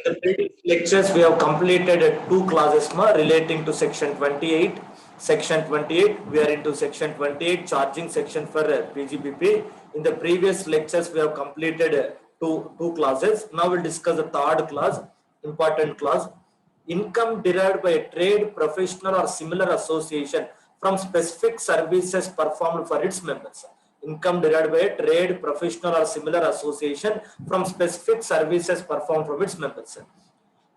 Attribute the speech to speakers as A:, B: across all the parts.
A: the previous lectures, we have completed two classes relating to section 28. Section 28, we are into section 28, charging section for PGBP. In the previous lectures, we have completed two classes. Now we'll discuss the third class, important class. Income derived by a trade, professional or similar association from specific services performed for its members. Income derived by a trade, professional or similar association from specific services performed from its members.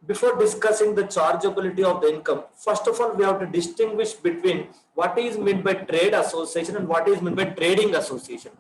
A: Before discussing the chargeability of the income, first of all, we have to distinguish between what is meant by trade association and what is meant by trading association.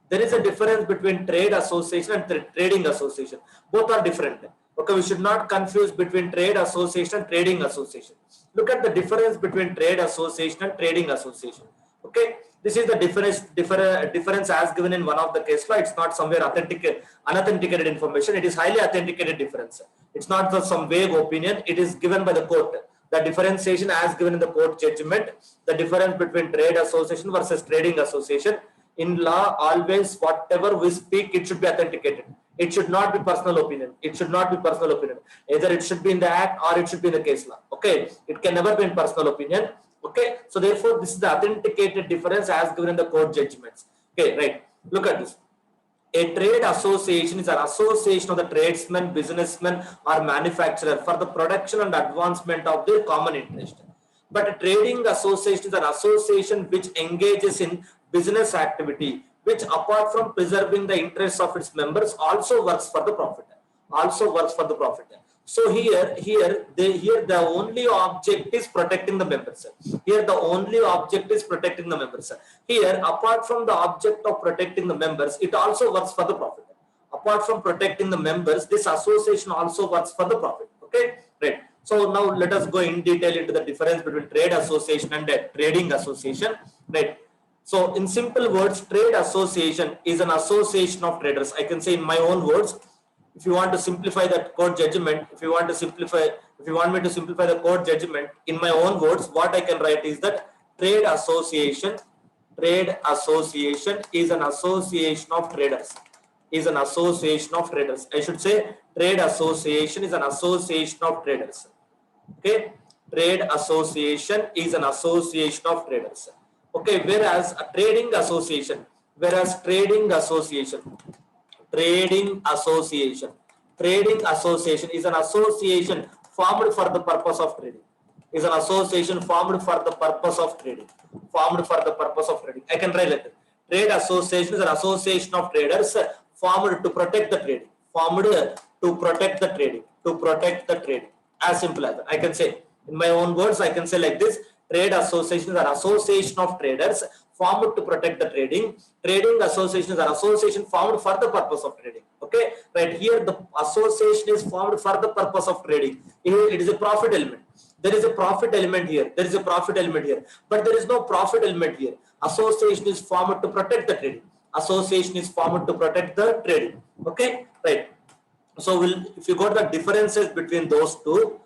A: There is a difference between trade association and trading association. Both are different. Okay, we should not confuse between trade association and trading association. Look at the difference between trade association and trading association. Okay, this is the difference as given in one of the case law. It's not somewhere unauthenticated information. It is highly authenticated difference. It's not some vague opinion. It is given by the court. The differentiation as given in the court judgment, the difference between trade association versus trading association. In law, always whatever we speak, it should be authenticated. It should not be personal opinion. It should not be personal opinion. Either it should be in the act or it should be in the case law. Okay, it can never be in personal opinion. Okay, so therefore this is the authenticated difference as given in the court judgments. Okay, right. Look at this. A trade association is an association of the tradesmen, businessmen or manufacturer for the production and advancement of their common interest. But a trading association is an association which engages in business activity, which apart from preserving the interests of its members also works for the profit. So here the only object is protecting the members. Here the only object is protecting the members. Here, apart from the object of protecting the members, it also works for the profit. Apart from protecting the members, this association also works for the profit. Okay, right. So now let us go in detail into the difference between trade association and trading association. Right. So in simple words, trade association is an association of traders. I can say in my own words. If you want to simplify that court judgment, if you want me to simplify the court judgment in my own words, what I can write is that trade association is an association of traders. I should say trade association is an association of traders. Okay, trade association is an association of traders. Okay, whereas a trading association is an association formed for the purpose of trading. I can write it. Trade association is an association of traders formed to protect the trading. As simple as that. I can say in my own words, I can say like this. Trade association is an association of traders formed to protect the trading. Trading association is an association formed for the purpose of trading. Okay, right here the association is formed for the purpose of trading. Here it is a profit element. There is a profit element here. But there is no profit element here. Association is formed to protect the trading. Okay, right. So if you got the differences between those two,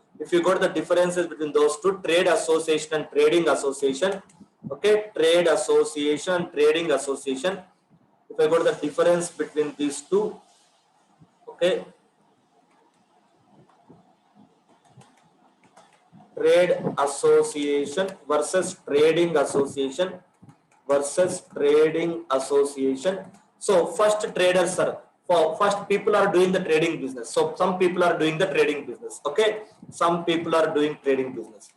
A: trade association and trading association. Okay, trade association and trading association. If I got the difference between these two, okay, trade association versus trading association. So first traders are first people are doing the trading business. So some people are doing the trading business. Okay, some people are doing trading business.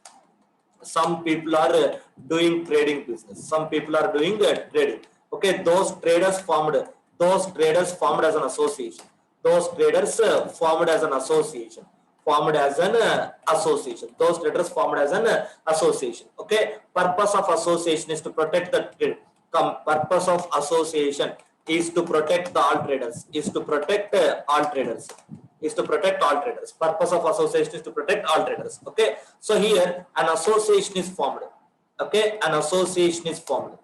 A: Trading. Okay, those traders formed as an association. Those traders formed as an association. Okay, purpose of association is to protect the trade. Purpose of association is to protect all traders. Purpose of association is to protect all traders. Okay, so here an association is formed. Okay, an association is formed.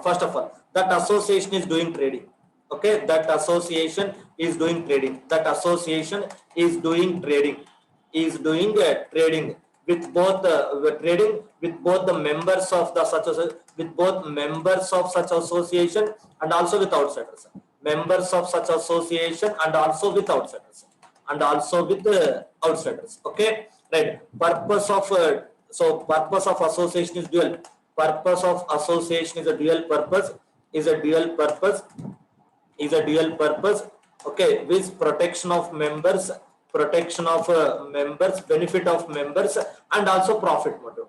A: First of all, that association is doing trading. Okay, that association is doing trading. Trading with both the members of such association and also with outsiders. members of such association and also with outsiders, okay, right. Purpose of purpose of association is dual. Purpose of association is a dual purpose, okay, with protection of members, benefit of members, and also profit motive,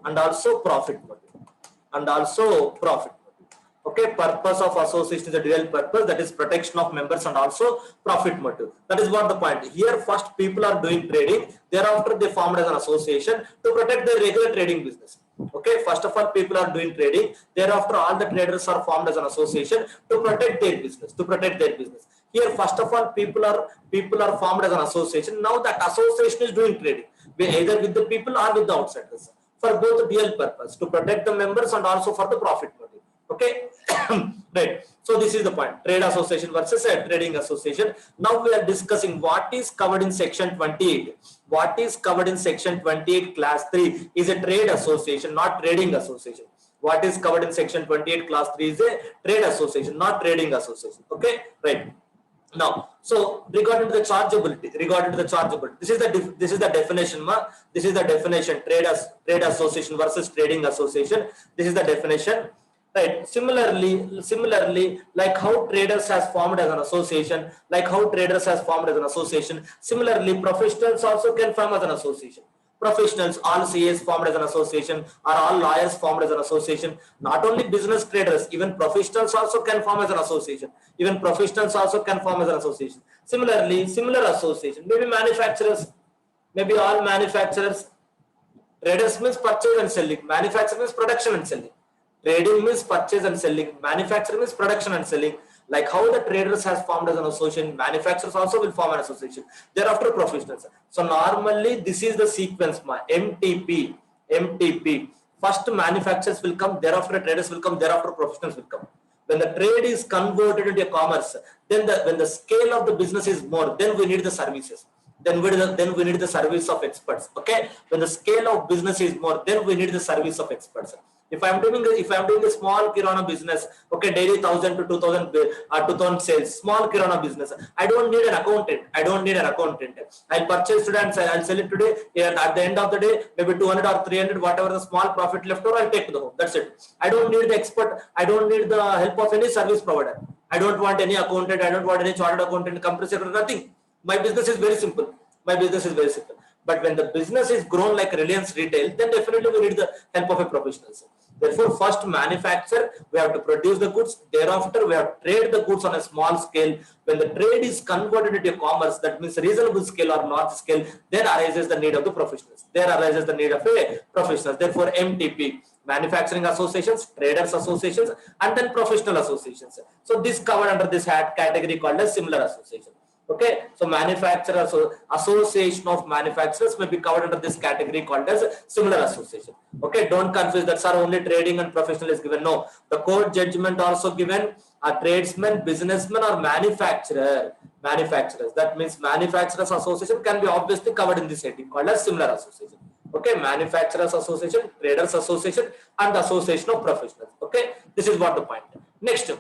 A: okay. Purpose of association is a dual purpose, that is protection of members and also profit motive. That is what the point here. First people are doing trading, thereafter they formed as an association to protect their regular trading business. Okay, first of all people are doing trading, thereafter all the traders are formed as an association to protect their business, Here first of all people are formed as an association. Now that association is doing trading, either with the people or with the outsiders, for both dual purpose, to protect the members and also for the profit motive. Okay, right. So this is the point, trade association versus a trading association. Now we are discussing what is covered in section 28. What is covered in section 28 class 3 is a trade association, not trading association. What is covered in section 28 class 3 is a trade association, not trading association. Okay, right. Now, so regarding to the chargeability, this is the definition, this is the definition, trade association versus trading association. This is the definition, right? Similarly, like how traders has formed as an association, similarly professionals also can form as an association. Professionals, all CAs formed as an association, or all lawyers formed as an association. Not only business traders, even professionals also can form as an association. Similarly, similar association, maybe manufacturers, maybe all manufacturers. Traders means purchase and selling, manufacturing means production and selling. Trading means purchase and selling, manufacturing means production and selling. Like how the traders has formed as an association, manufacturers also will form an association. Thereafter professionals. So normally this is the sequence, MTP. First manufacturers will come, thereafter traders will come, thereafter professionals will come. When the trade is converted into a commerce, then when the scale of the business is more, then we need the services. Then we need the service of experts. Okay, when the scale of business is more, then we need the service of experts. If I'm doing a small kirana business, okay, daily 1,000 to 2,000 sales, small kirana business, I don't need an accountant. I'll purchase today and I'll sell it today. At the end of the day, maybe 200 or 300, whatever the small profit left over, I'll take to the home. That's it. I don't need the expert. I don't need the help of any service provider. I don't want any accountant. I don't want any chartered accountant, company secretary, nothing. My business is very simple. But when the business is grown like Reliance Retail, then definitely we need the help of a professional. Therefore, first manufacture, we have to produce the goods. Thereafter, we have to trade the goods on a small scale. When the trade is converted into commerce, that means reasonable scale or large scale, then arises the need of the professionals. Therefore, MTP, manufacturing associations, traders associations, and then professional associations. So this covered under this category called as similar association. Okay, so manufacturers, association of manufacturers may be covered under this category called as similar association. Okay, don't confuse that, sir, only trading and professional is given. No, the court judgment also given a tradesman, businessman, or manufacturers. That means manufacturers association can be obviously covered in this heading called as similar association. Okay, manufacturers association, traders association, and association of professionals. Okay, this is what the point. Next,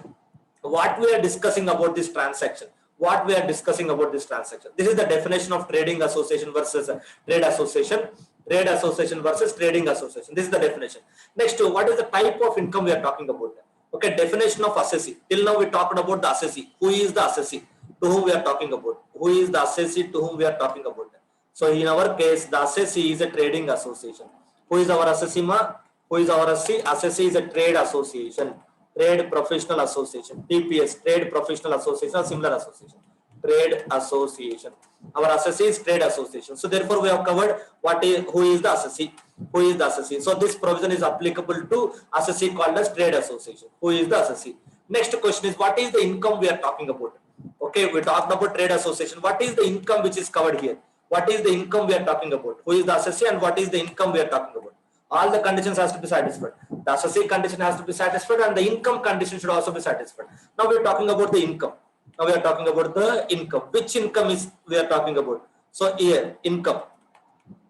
A: what we are discussing about this transaction. This is the definition of trading association versus trade association. Versus trading association. This is the definition. Next, what is the type of income we are talking about? Okay, definition of assessee. Till now we talked about the assessee. Who is the assessee to whom we are talking about? So in our case, the assessee is a trading association. Who is our assessee? Assessee is a trade association. Trade Professional Association, TPS, Trade Professional Association, or similar association. Trade association. Our assessee is trade association. So therefore, we have covered who is the assessee. So this provision is applicable to assessee called as trade association. Who is the assessee? Next question is, what is the income we are talking about? Okay, we talked about trade association. What is the income which is covered here? What is the income we are talking about? Who is the assessee and what is the income we are talking about? All the conditions has to be satisfied. The assessee condition has to be satisfied and the income condition should also be satisfied. Now we are talking about the income. Which income is we are talking about? So here, income.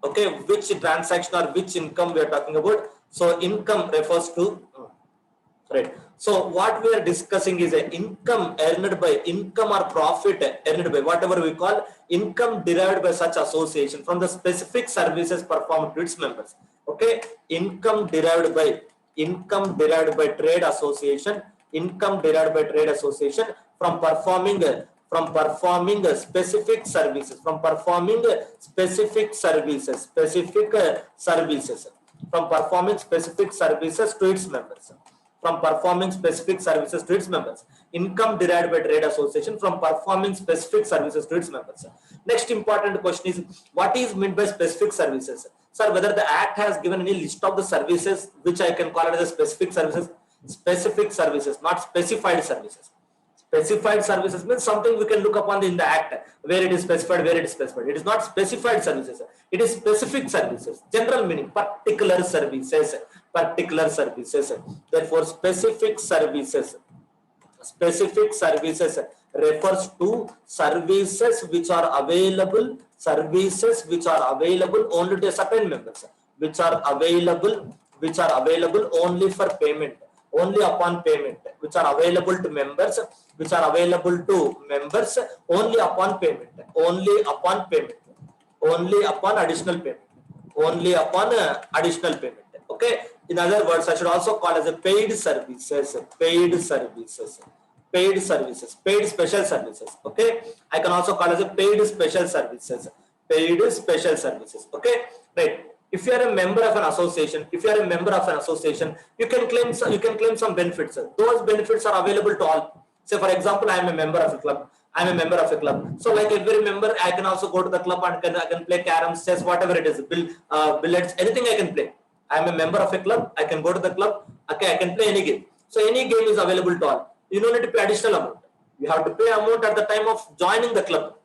A: Okay, which transaction or which income we are talking about? So income refers to, right. So what we are discussing is a income earned by income or profit earned by whatever we call income derived by such association from the specific services performed to its members. Okay, income derived by trade association, income derived by trade association from performing specific services, from performing specific services, from performing specific services to its members, from performing specific services to its members. Income derived by trade association from performing specific services to its members. Next important question is, what is meant by specific services? Sir, whether the act has given any list of the services which I can call it as a specific services? Specific services, not specified services. Specified services means something we can look upon in the act where it is specified, where it is specified. It is not specified services. It is specific services. General meaning, particular services, particular services. Therefore, specific services refers to services which are available, only to certain members, which are available only for payment, only upon payment, which are available to members, only upon payment, only upon additional payment, okay. In other words, I should also call as a paid services, paid special services, okay. I can also call as a paid special services, okay, right. If you are a member of an association, you can claim some benefits. Those benefits are available to all. Say for example, I am a member of a club. So like every member, I can also go to the club and I can play caroms, chess, whatever it is, billiards, anything I can play. I am a member of a club. I can go to the club. Okay, I can play any game. So any game is available to all. You don't need to pay additional amount. You have to pay amount at the time of joining the club,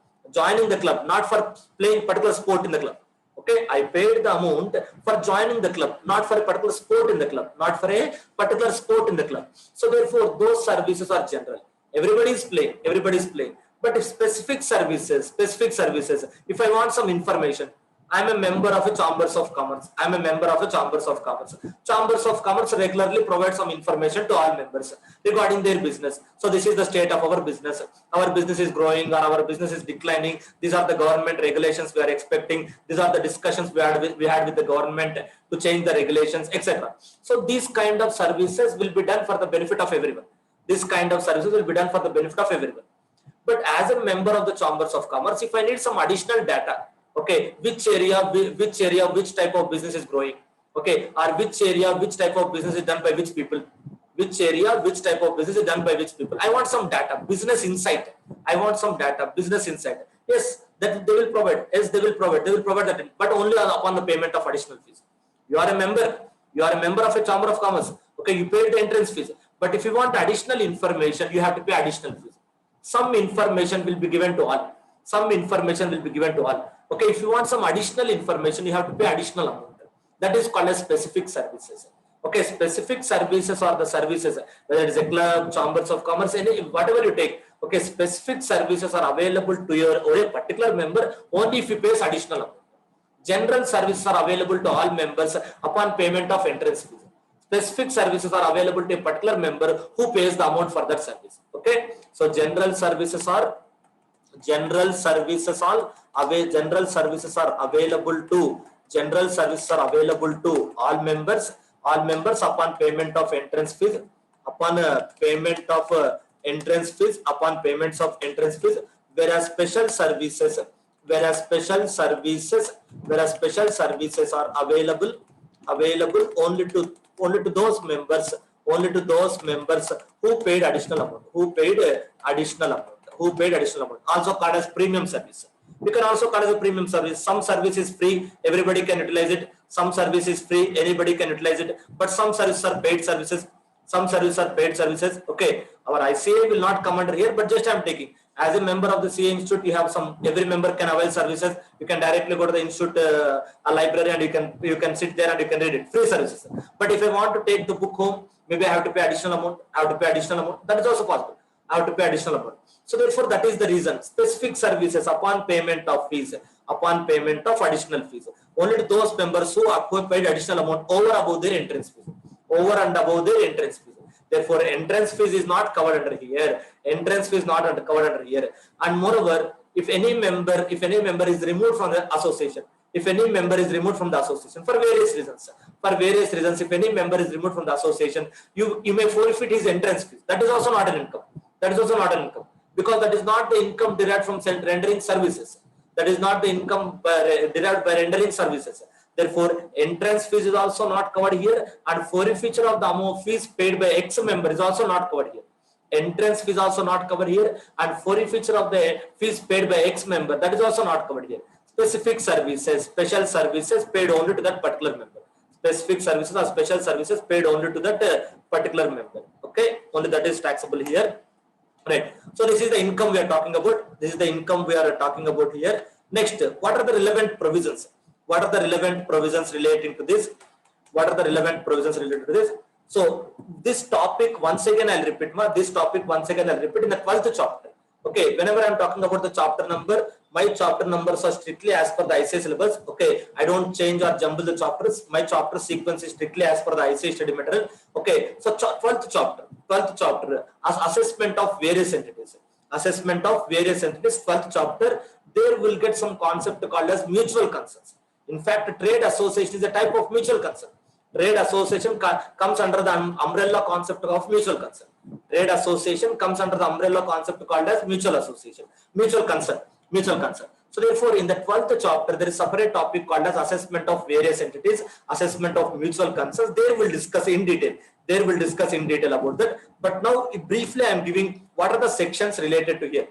A: not for playing particular sport in the club. Okay, I paid the amount for joining the club, not for a particular sport in the club, So therefore, those services are general. Everybody is playing. But if specific services, if I want some information, I'm a member of a Chambers of Commerce. Chambers of Commerce regularly provide some information to all members regarding their business. So this is the state of our business. Our business is growing or our business is declining. These are the government regulations we are expecting. These are the discussions we had with the government to change the regulations, etc. So these kind of services will be done for the benefit of everyone. But as a member of the Chambers of Commerce, if I need some additional data, okay, which area, which type of business is growing, okay, or which area, which type of business is done by which people, I want some data, business insight. Yes, that they will provide. They will provide that, but only upon the payment of additional fees. You are a member of a Chamber of Commerce. Okay, you paid the entrance fees, but if you want additional information, you have to pay additional fees. Some information will be given to all. Okay, if you want some additional information, you have to pay additional amount. That is called as specific services. Okay, specific services are the services, whether it is a club, Chambers of Commerce, whatever you take. Okay, specific services are available to your or a particular member only if you pay additional amount. General services are available to all members upon payment of entrance fees. Specific services are available to a particular member who pays the amount for that service. Okay, so general services are available to all members upon payment of entrance fees, whereas special services are available only to those members who paid additional amount, also called as premium service. We can also call it a premium service. Some service is free, everybody can utilize it. Some service is free, anybody can utilize it. But some services are paid services. Okay, our ICA will not come under here, but just I am taking. As a member of the CA Institute, you have every member can avail services. You can directly go to the institute, a library, and you can sit there and you can read it. Free services. But if I want to take the book home, maybe I have to pay additional amount. That is also possible. I have to pay additional amount. So therefore, that is the reason. Specific services upon payment of fees, additional fees, only to those members who have paid additional amount over and above their entrance fees. Therefore, entrance fees is not covered under here. Entrance fees is not covered under here. And moreover, if any member is removed from the association, if any member is removed from the association for various reasons, if any member is removed from the association, you may forfeit his entrance fees. That is also not an income. That is also not an income, because that is not the income derived from rendering services. That is not the income derived by rendering services. Therefore, entrance fees is also not covered here, and forfeiture of the amount of fees paid by X member is also not covered here. Entrance fees also not covered here, and forfeiture of the fees paid by X member, that is also not covered here. Specific services, special services paid only to that particular member. Specific services or special services paid only to that particular member. Okay, only that is taxable here. Right. So this is the income we are talking about. This is the income we are talking about here. Next, what are the relevant provisions? What are the relevant provisions relating to this? What are the relevant provisions related to this? So this topic, once again I'll repeat, in the 12th chapter. Okay, whenever I'm talking about the chapter number, my chapter numbers are strictly as per the ICA syllabus. Okay, I don't change or jumble the chapters. My chapter sequence is strictly as per the ICA study material. Okay, so 12th chapter, assessment of various entities. Assessment of various entities, 12th chapter, there will get some concept called as mutual concerns. In fact, trade association is a type of mutual concern. Trade association comes under the umbrella concept of mutual concern. Trade association comes under the umbrella concept called as mutual association, mutual concern. So therefore, in the 12th chapter, there is a separate topic called as assessment of various entities, assessment of mutual concerns. There we'll discuss in detail. About that. But now, briefly, I am giving what are the sections related to here.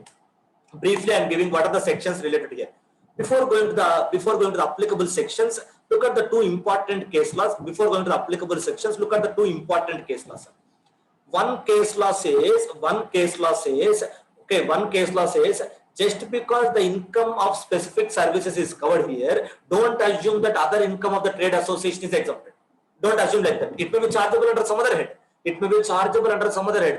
A: Before going to the applicable sections, look at the two important case laws. Before going to the applicable sections, look at the two important case laws. One case law says, just because the income of specific services is covered here, don't assume that other income of the trade association is exempted. Don't assume like that. It may be chargeable under some other head.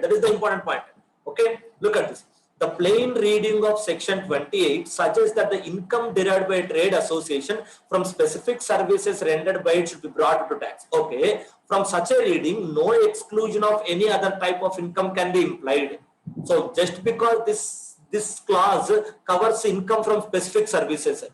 A: That is the important point. Okay, look at this. The plain reading of section 28 suggests that the income derived by a trade association from specific services rendered by it should be brought to tax. Okay, from such a reading, no exclusion of any other type of income can be implied. So just because this clause covers income from specific services,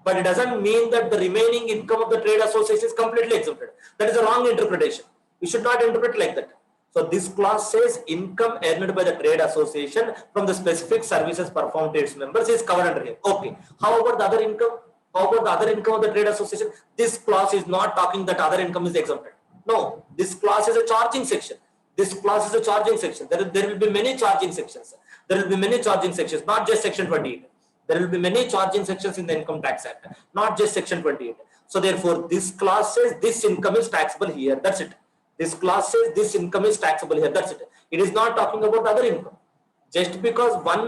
A: but it doesn't mean that the remaining income of the trade association is completely exempted. That is a wrong interpretation. You should not interpret like that. So this clause says income earned by the trade association from the specific services performed to its members is covered under here. Okay. How about the other income? Of the trade association? This clause is not talking that other income is exempted. No, this clause is a charging section. There will be many charging sections. Not just section 28. There will be many charging sections in the Income Tax Act, not just section 28. So therefore, this clause says this income is taxable here. That's it. This clause says this income is taxable here. That's it. It is not talking about other income. Just because one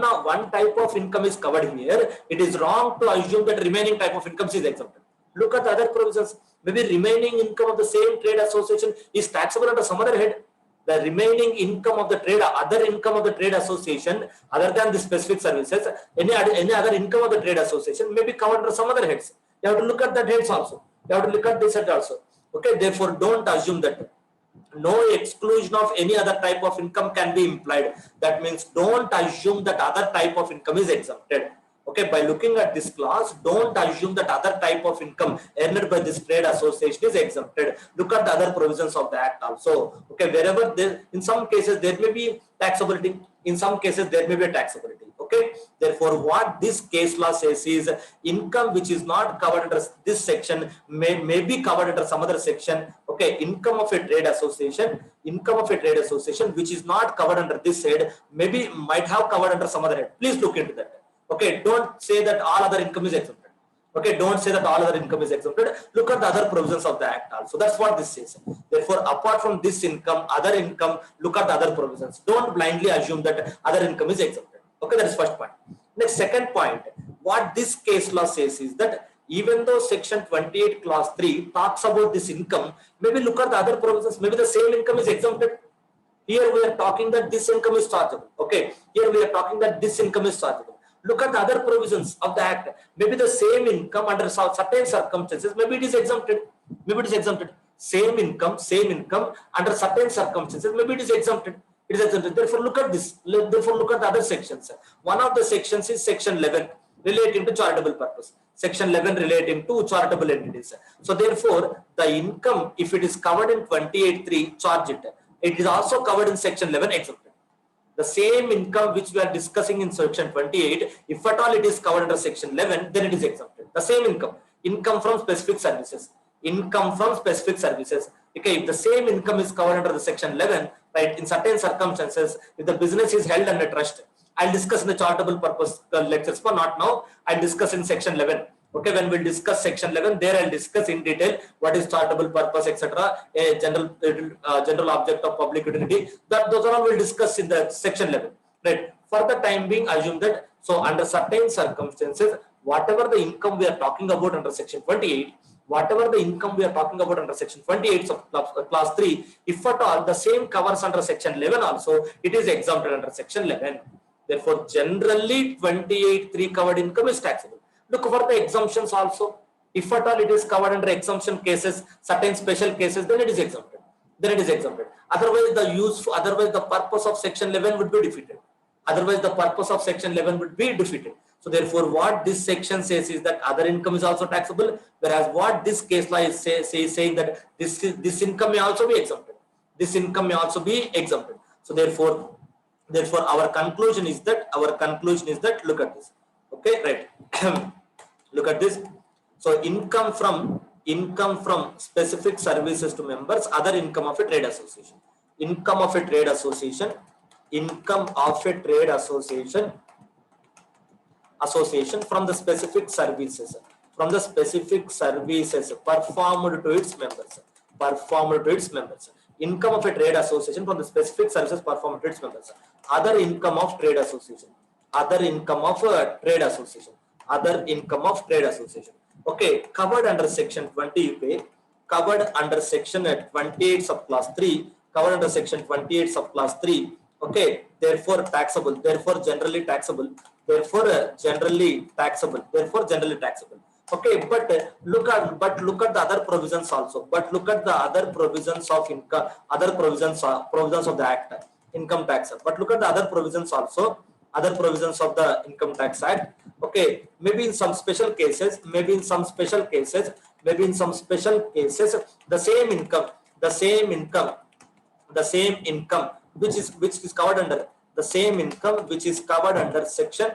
A: type of income is covered here, it is wrong to assume that remaining type of income is exempted. Look at the other provisions. Maybe remaining income of the same trade association is taxable under some other head. The remaining income of the other income of the trade association, other than the specific services, any other income of the trade association may be covered under some other heads. You have to look at that heads also. You have to look at this head also. Okay, therefore, don't assume that no exclusion of any other type of income can be implied. That means don't assume that other type of income is exempted. Okay, by looking at this clause, don't assume that other type of income earned by this trade association is exempted. Look at the other provisions of the act also. Okay, wherever there, in some cases there may be taxability, in some cases there may be a taxability. Okay, therefore what this case law says is income which is not covered under this section may be covered under some other section. Okay, income of a trade association which is not covered under this head might have covered under some other head. Please look into that. Okay, don't say that all other income is exempted. Okay, don't say that all other income is exempted. Look at the other provisions of the act also. That's what this says. Therefore, apart from this income, other income, look at the other provisions. Don't blindly assume that other income is exempted. Okay, that is first point. Next, second point, what this case law says is that even though section 28 clause 3 talks about this income, maybe look at the other provisions, maybe the same income is exempted. Here we are talking that this income is chargeable. Okay, here we are talking that this income is chargeable. Look at the other provisions of the act. Maybe the same income under certain circumstances, maybe it is exempted. same income under certain circumstances, maybe it is exempted. It is exempted. Therefore, look at this. Therefore, look at the other sections. One of the sections is section 11 relating to charitable purpose. Section 11 relating to charitable entities. So, therefore, the income, if it is covered in 28.3, charge it. It is also covered in section 11, exempted. The same income which we are discussing in section 28, if at all it is covered under section 11, then it is exempted. The same income from specific services. Okay, if the same income is covered under the section 11, right, in certain circumstances, if the business is held under trust, I'll discuss in the charitable purpose lectures, but not now. I'll discuss in section 11. Okay, when we'll discuss section 11, there I'll discuss in detail what is charitable purpose, etc. A general object of public utility. Those are all we'll discuss in the section 11. Right. For the time being, assume that under certain circumstances, whatever the income we are talking about under section 28, section 28 of class 3, if at all the same covers under section 11 also, it is exempted under section 11. Therefore, generally 28.3 covered income is taxable. Look for the exemptions also. If at all it is covered under exemption cases, certain special cases, then it is exempted. Otherwise, the purpose of section 11 would be defeated. So therefore, what this section says is that other income is also taxable, whereas what this case law is saying that this income may also be exempted. So therefore, our conclusion is that look at this. Okay, right. Look at this. So income from specific services to members, other income of a trade association. Association from the specific services performed to its members. Income of a trade association from the specific services performed to its members. Other income of trade association. Okay, covered under section 20, you pay. Covered under section 28 subclass 3. Covered under section 28 subclass 3. Okay, therefore taxable. Therefore generally taxable. Okay, but look at the other provisions also. Other provisions of the Act, income tax. But look at the other provisions also. Other provisions of the Income Tax Act. Okay, maybe in some special cases, the same income which is covered under section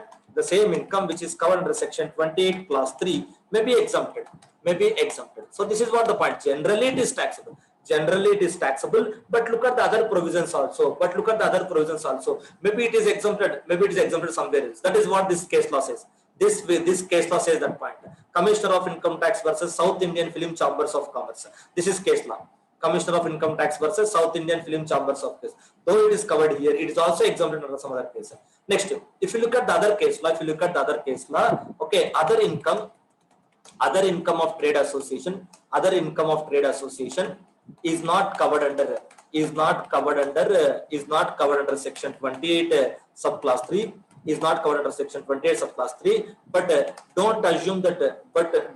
A: 28 class 3 may be exempted. So this is what the point. Generally it is taxable, but look at the other provisions also. Maybe it is exempted somewhere else. That is what this case law says. This case law says that point. Commissioner of Income Tax versus South Indian Film Chambers of Commerce. This is case law. Commissioner of Income Tax versus South Indian Film Chambers of Commerce. Though it is covered here, it is also exempted under some other case. Next, if you look at the other case law, okay, other income of trade association, is not covered under section 28 subclass 3. But don't assume that.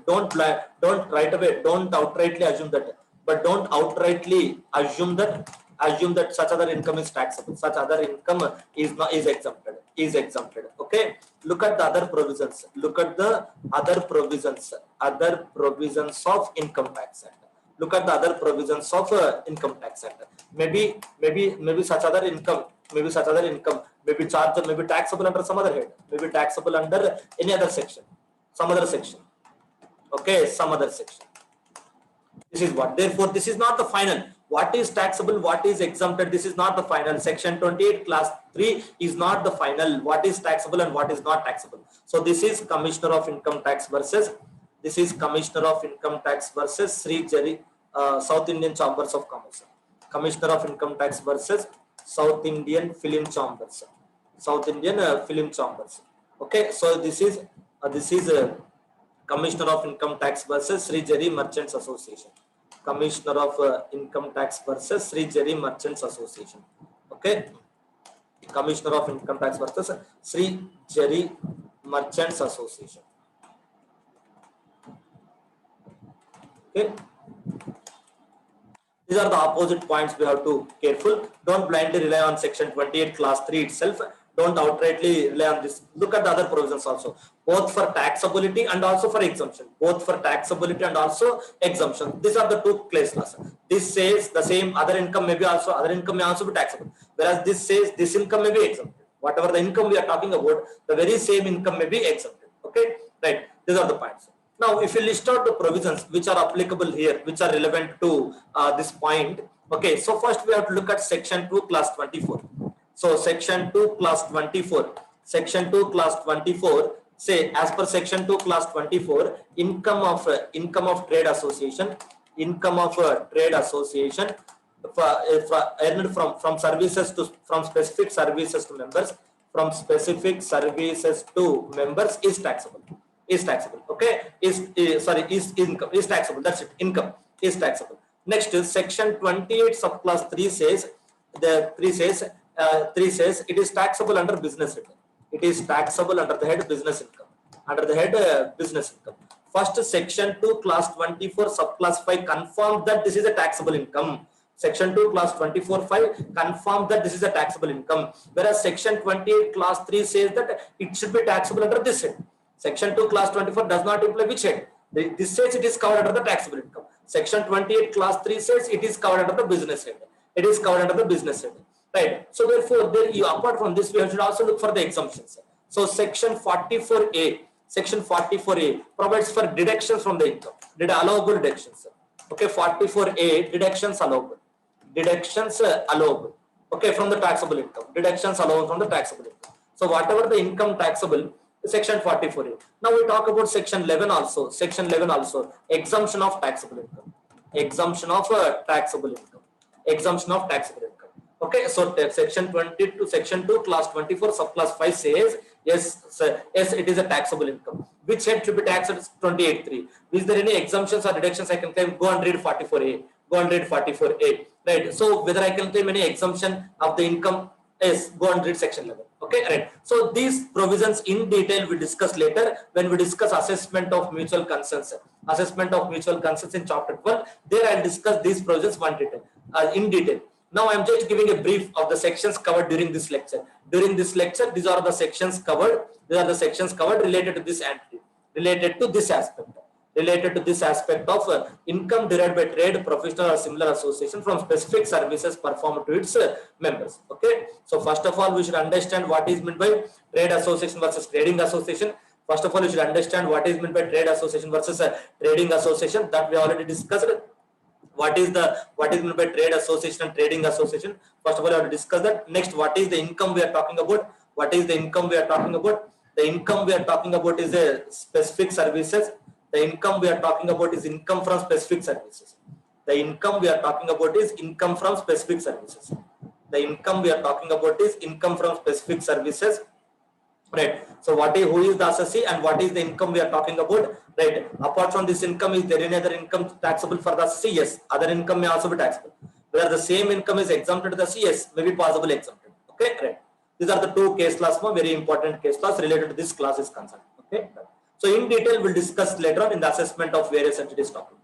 A: Don't outrightly assume that such other income is taxable. Such other income is exempted. Okay. Look at the other provisions. Other provisions of Income Tax Act. Look at the other provisions of Income Tax Act. Maybe such other income may be charged, may be taxable under some other head, may be taxable under any other section, some other section. Okay, some other section. This is what. Therefore, this is not the final. What is taxable, what is exempted, this is not the final. Section 28 class 3 is not the final. What is taxable and what is not taxable. So this is Commissioner of Income Tax versus Sri Jari, South Indian Chambers of Commerce. Commissioner of Income Tax versus South Indian Film Chambers. Okay, so this is Commissioner of Income Tax versus Sri Jari Merchants Association. Commissioner of Income Tax versus Sri Jari Merchants Association. Okay, Commissioner of Income Tax versus Sri Jari Merchants Association. Okay. These are the opposite points we have to careful. Don't blindly rely on section 28 class 3 itself. Don't outrightly rely on this. Look at the other provisions also, both for taxability and also for exemption. Both for taxability and also exemption. These are the two case laws. This says the same other income may be also, other income may also be taxable. Whereas this says this income may be exempted. Whatever the income we are talking about, the very same income may be exempted. Okay, right. These are the points. Now, if you list out the provisions which are applicable here, which are relevant to this point, okay, so first we have to look at section 2 class 24. So section 2 class 24, section 2 class 24, say as per section 2 class 24, income of trade association, earned from services to, from specific services to members, is taxable. Is taxable. Okay, is income, is taxable. That's it. Income is taxable. Next is section 28 subclass 3 says, the 3 says it is taxable under business head. It is taxable under the head business income. Under the head business income. First, section 2 class 24 subclass 5 confirms that this is a taxable income. Section 2 class 24(5) confirms that this is a taxable income, whereas section 28 class 3 says that it should be taxable under this head. Section 2 class 24 does not imply which head. This says it is covered under the taxable income. Section 28 class 3 says it is covered under the business head. It is covered under the business head. Right. So therefore, apart from this, we should also look for the exemptions. So section 44A, provides for deductions from the income. Allowable deductions. Okay, 44A, deductions allowable. Deductions allowable. Okay, from the taxable income. Deductions allowable from the taxable income. So whatever the income taxable, section 44A. Now we talk about section 11 also. Section 11 also, exemption of taxable income. Exemption of taxable income. Exemption of taxable income. Okay, so section 20 to section 2 class 24 subclass 5 says yes, it is a taxable income. Which head should be taxed? 28(3). Is there any exemptions or deductions I can claim? Go and read 44A. Go and read 44A. Right. So whether I can claim any exemption of the income, yes, go and read section 11. Okay, right. So these provisions in detail we discuss later when we discuss assessment of mutual concerns. Assessment of mutual concerns in chapter 12. There I will discuss these provisions in detail. Now I am just giving a brief of the sections covered during this lecture. During this lecture, these are the sections covered. These are the sections covered related to this entity, related to this aspect of income derived by trade, professional or similar association from specific services performed to its members. Okay. So first of all, we should understand what is meant by trade association versus trading association. First of all, you should understand what is meant by trade association versus trading association, that we already discussed. What is meant by trade association and trading association? First of all, I have to discuss that. Next, what is the income we are talking about? What is the income we are talking about? The income we are talking about is a specific services. The income we are talking about is income from specific services. The income we are talking about is income from specific services. The income we are talking about is income from specific services. Right. So who is the assessee and what is the income we are talking about? Right. Apart from this income, is there any other income taxable for the assessee? Yes. Other income may also be taxable. Where the same income is exempted to the assessee, yes, may be possibly exempted. Okay. Right. These are the two case laws, very important case laws related to this class is concerned. Okay. So in detail, we'll discuss later on in the assessment of various entities topic.